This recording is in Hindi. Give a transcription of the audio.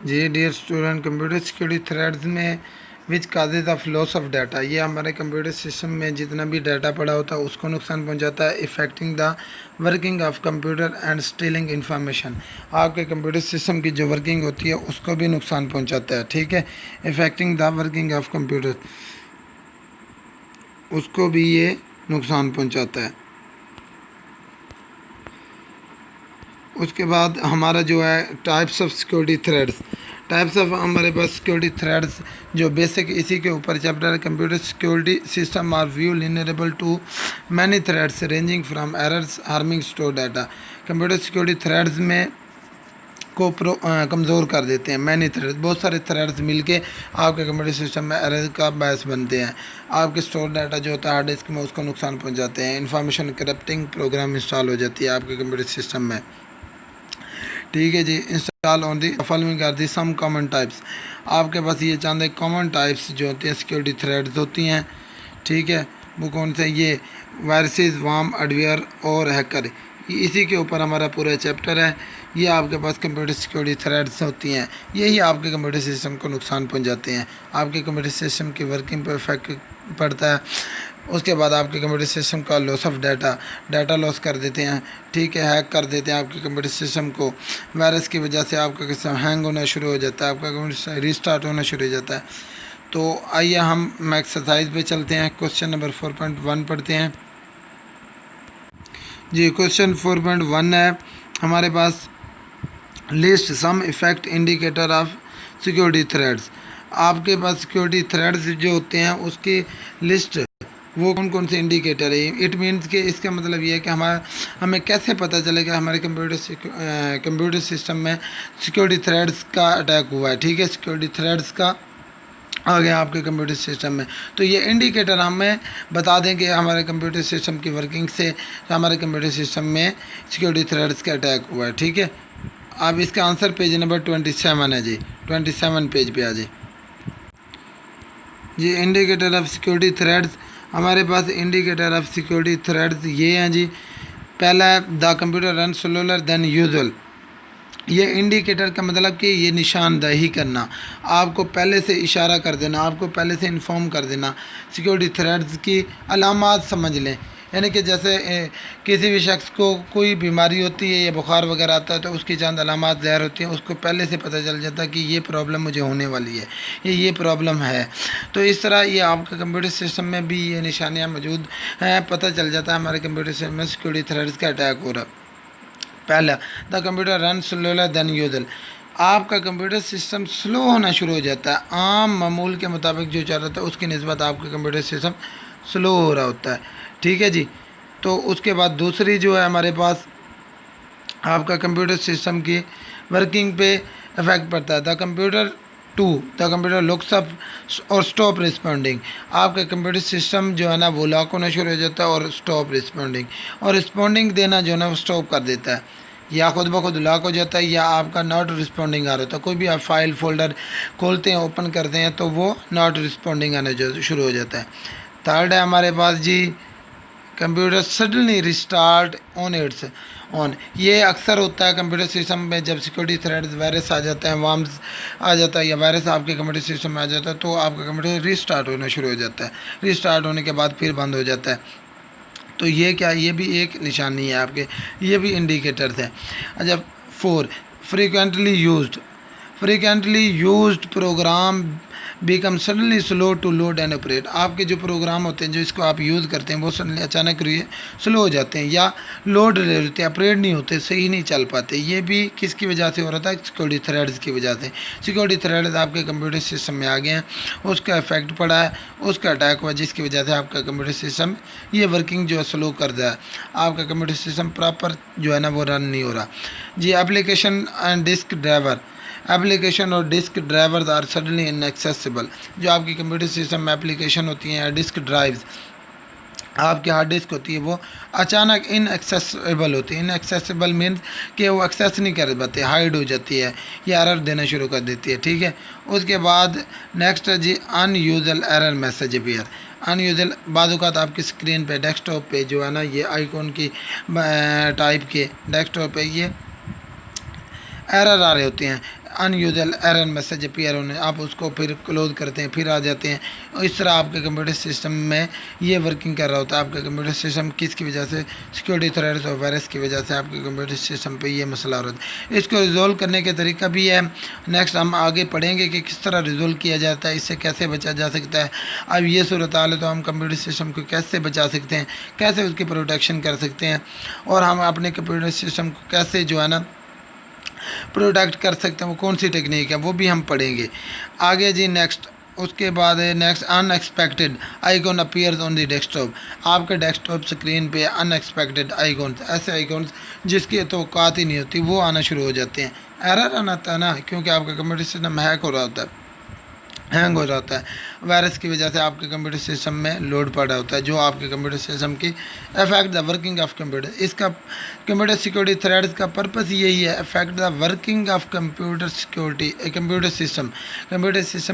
जी dear student, computer security threats में which causes of loss of data, ये हमारे कंप्यूटर सिस्टम में जितना भी डाटा पड़ा होता है उसको नुकसान पहुंचाता है। Affecting the working of computer and stealing information, आपके कंप्यूटर सिस्टम की जो वर्किंग होती है उसको भी नुकसान पहुंचाता है। ठीक है, affecting the working of computer, उसको भी ये नुकसान पहुंचाता है। उसके बाद हमारा जो है types of security threats, types of हमारे पास सिक्योरिटी थ्रेड्स जो बेसिक इसी के ऊपर चैप्टर है। Computer security system are vulnerable to many threats ranging from errors harming store data. Computer security threats में को कमज़ोर कर देते हैं। मैनी थ्रेड्स, बहुत सारे थ्रेड्स मिलके आपके कंप्यूटर सिस्टम में एरर का बायस बनते हैं। आपके स्टोर डाटा जो होता है हार्ड डिस्क में उसको नुकसान पहुंचाते हैं। इन्फॉर्मेशन करप्टिंग प्रोग्राम इंस्टॉल हो जाती है आपके कंप्यूटर सिस्टम में। ठीक है जी, install on the following are the some common types, आपके पास ये चंद कॉमन टाइप्स जो होते हैं सिक्योरिटी थ्रेड्स होती हैं। ठीक है, वो कौन से? ये वायरसेस, वार्म, एडवेयर और हैकर, इसी के ऊपर हमारा पूरा चैप्टर है। ये आपके पास कंप्यूटर सिक्योरिटी थ्रेड्स होती हैं, यही आपके कंप्यूटर सिस्टम को नुकसान पहुंचाते हैं, आपके कंप्यूटर सिस्टम की वर्किंग पर इफेक्ट पड़ता है। उसके बाद आपके कंप्यूटर सिस्टम का loss of data, data loss कर देते हैं। ठीक है, हैक कर देते हैं आपके कंप्यूटर सिस्टम को। वायरस की वजह से आपका सिस्टम हैंग होना शुरू हो जाता है, आपका कंप्यूटर रीस्टार्ट होना शुरू हो जाता है। तो आइए हम एक्सरसाइज पे चलते हैं। क्वेश्चन नंबर 4.1 पढ़ते हैं जी। क्वेश्चन 4.1 है हमारे पास, list some effect indicator of security threats. आपके पास सिक्योरिटी थ्रेड्स जो होते हैं उसकी लिस्ट, वो कौन कौन से इंडिकेटर है। इट मीन्स कि इसका मतलब ये है कि हमें कैसे पता चलेगा हमारे कंप्यूटर सिस्टम में सिक्योरिटी थ्रेड्स का अटैक हुआ है। ठीक है, सिक्योरिटी थ्रेड्स का आ गया आपके कंप्यूटर सिस्टम में, तो ये इंडिकेटर हमें बता दें कि हमारे कंप्यूटर सिस्टम की वर्किंग से हमारे कंप्यूटर सिस्टम में सिक्योरिटी थ्रेड्स का अटैक हुआ है। ठीक है, अब इसका आंसर पेज नंबर 27 है जी। 27 पेज पे आ जाए जी। इंडिकेटर ऑफ सिक्योरिटी थ्रेड्स, हमारे पास इंडिकेटर ऑफ सिक्योरिटी थ्रेड्स ये हैं जी। पहला है the computer run slower than usual. ये इंडिकेटर का मतलब कि ये निशानदही करना, आपको पहले से इशारा कर देना, आपको पहले से इन्फॉर्म कर देना, सिक्योरिटी थ्रेड्स की अलामात समझ लें। यानी कि जैसे किसी भी शख्स को कोई बीमारी होती है या बुखार वगैरह आता है तो उसकी चंद अलामात ज़ाहिर होती हैं, उसको पहले से पता चल जाता है कि ये प्रॉब्लम मुझे होने वाली है, ये प्रॉब्लम है। तो इस तरह ये आपके कंप्यूटर सिस्टम में भी ये निशानियाँ मौजूद हैं, पता चल जाता है हमारे कंप्यूटर सिस्टम में सिक्योरिटी थ्रेड्स का अटैक हो रहा है। पहला, the computer run slower than usual, आपका कंप्यूटर सिस्टम स्लो होना शुरू हो जाता है। आम मामूल के मुताबिक जो चल रहा था उसकी निस्बत आपका कंप्यूटर सिस्टम स्लो हो रहा होता है। ठीक है जी। तो उसके बाद दूसरी जो है हमारे पास आपका कंप्यूटर सिस्टम की वर्किंग पे इफेक्ट पड़ता है। द कंप्यूटर लुक्स अप और स्टॉप रिस्पॉन्डिंग, आपका कंप्यूटर सिस्टम जो है ना वो लॉक होना शुरू हो जाता है और स्टॉप रिस्पॉन्डिंग, और रिस्पॉन्डिंग देना जो है ना वो स्टॉप कर देता है, या खुद ब खुद लॉक हो जाता है या आपका नॉट रिस्पॉन्डिंग आ रहा होता है। कोई भी आप फाइल फोल्डर खोलते हैं, ओपन करते हैं तो वो नॉट रिस्पॉन्डिंग आना जो शुरू हो जाता है। थर्ड है हमारे पास जी, computer suddenly restart on its own, ये अक्सर होता है कंप्यूटर सिस्टम में जब सिक्योरिटी थ्रेड्स वायरस आ जाता है, वार्म्स आ जाता है या वायरस आपके कंप्यूटर सिस्टम में आ जाता है तो आपका कंप्यूटर रिस्टार्ट होना शुरू हो जाता है। रिस्टार्ट होने के बाद फिर बंद हो जाता है। तो ये क्या, ये भी एक निशानी है आपके, ये भी इंडिकेटर्स है। अच्छा, 4, frequently used program become suddenly slow to load and operate, आपके जो प्रोग्राम होते हैं जो इसको आप यूज़ करते हैं वो सडनली अचानक स्लो हो जाते हैं या लोड ले लेते हैं, ऑपरेट नहीं होते, सही नहीं चल पाते। ये भी किसकी वजह से हो रहा था? सिक्योरिटी थ्रेड्स की वजह से। सिक्योरिटी थ्रेड्स आपके कंप्यूटर सिस्टम में आ गए हैं, उसका इफेक्ट पड़ा है, उसका अटैक हुआ जिसकी वजह से आपका कंप्यूटर सिस्टम ये वर्किंग जो है स्लो कर दिया है, आपका कंप्यूटर सिस्टम प्रॉपर जो है ना वो रन नहीं हो रहा जी। Application and disk driver, application और disk drivers are suddenly inaccessible, जो आपकी कंप्यूटर सिस्टम में एप्लीकेशन होती हैं, डिस्क ड्राइव्स आपकी हार्ड डिस्क होती है वो अचानक इनएक्सेसिबल होती है। इनएक्सेसिबल मीन्स कि वो एक्सेस नहीं कर पाते, हाइड हो जाती है या एरर देना शुरू कर देती है। ठीक है, उसके बाद नेक्स्ट है जी, unusual error message appear. Unusual बाज़ आपकी स्क्रीन पे डेस्कटॉप पे जो है ना ये आइकॉन की टाइप के डेस्कटॉप पे ये एरर आ रहे होते हैं। अनयूजुअल एरर मैसेज अपीयर होने, आप उसको फिर क्लोज करते हैं, फिर आ जाते हैं। और इस तरह आपके कंप्यूटर सिस्टम में ये वर्किंग कर रहा होता है। आपका कंप्यूटर सिस्टम किसकी वजह से, सिक्योरिटी थ्रेट्स और वायरस की वजह से आपके कंप्यूटर सिस्टम पे ये मसला हो रहा है। इसको रिजोल्व करने का तरीका भी है, नेक्स्ट हम आगे पढ़ेंगे कि किस तरह रिजोल्व किया जाता है, इससे कैसे बचा जा सकता है। अब ये सूरत हाल है तो हम कंप्यूटर सिस्टम को कैसे बचा सकते हैं, कैसे उसकी प्रोटेक्शन कर सकते हैं, और हम अपने कंप्यूटर सिस्टम को कैसे जो है ना प्रोटेक्ट कर सकते हैं, वो कौन सी टेक्निक है वो भी हम पढ़ेंगे आगे जी। नेक्स्ट उसके बाद है next, unexpected icon appears on the desktop. आपके डेस्कटॉप स्क्रीन पे अनएक्सपेक्टेड आइकॉन्स, ऐसे आइकॉन्स जिसकी तवक्कात ही नहीं होती वो आना शुरू हो जाते हैं। एरर आना था ना, क्योंकि आपका कंप्यूटर सिस्टम हैक हो रहा होता है, हैंग हो जाता है। वायरस की वजह से आपके कंप्यूटर सिस्टम में लोड पड़ा होता है जो आपके कंप्यूटर सिस्टम की affect the working of computer. इसका कंप्यूटर सिक्योरिटी थ्रेड्स का पर्पस यही है, affect the working of computer security computer system. Computer system